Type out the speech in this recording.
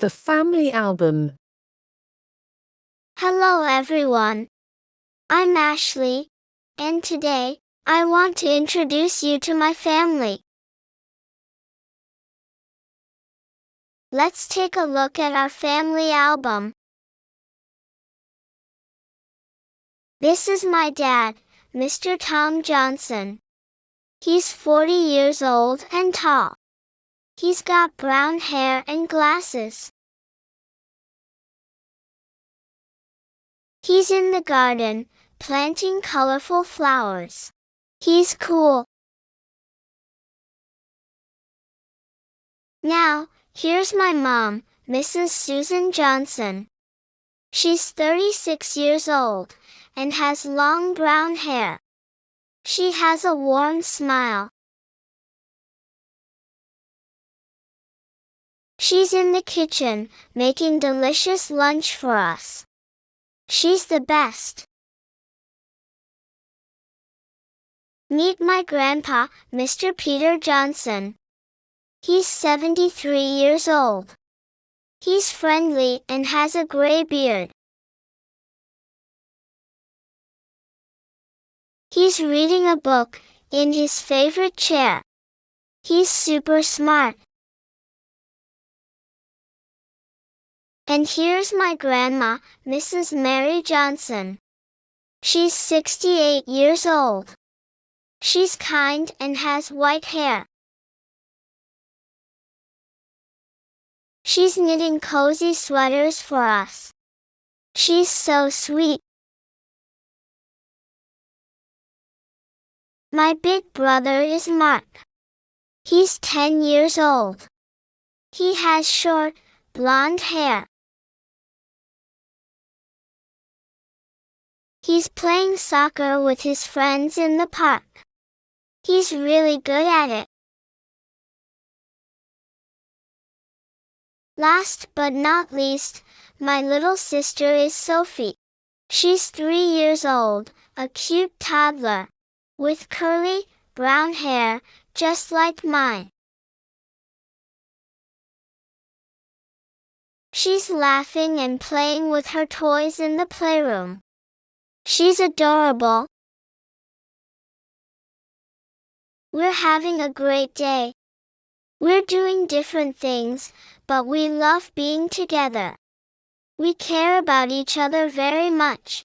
The family album. Hello everyone. I'm Ashley, and today, I want to introduce you to my family. Let's take a look at our family album. This is my dad, Mr. Tom Johnson. He's 40 years old and tall. He's got brown hair and glasses. He's in the garden, planting colorful flowers. He's cool. Now, here's my mom, Mrs. Susan Johnson. She's 36 years old, and has long brown hair. She has a warm smile. She's in the kitchen, making delicious lunch for us. She's the best. Meet my grandpa, Mr. Peter Johnson. He's 73 years old. He's friendly and has a gray beard. He's reading a book, in his favorite chair. He's super smart. And here's my grandma, Mrs. Mary Johnson. She's 68 years old. She's kind and has white hair. She's knitting cozy sweaters for us. She's so sweet. My big brother is Mark. He's 10 years old. He has short, blonde hair. He's playing soccer with his friends in the park. He's really good at it. Last but not least, my little sister is Sophie. She's 3 years old, a cute toddler, with curly, brown hair, just like mine. She's laughing and playing with her toys in the playroom. She's adorable. We're having a great day. We're doing different things, but we love being together. We care about each other very much.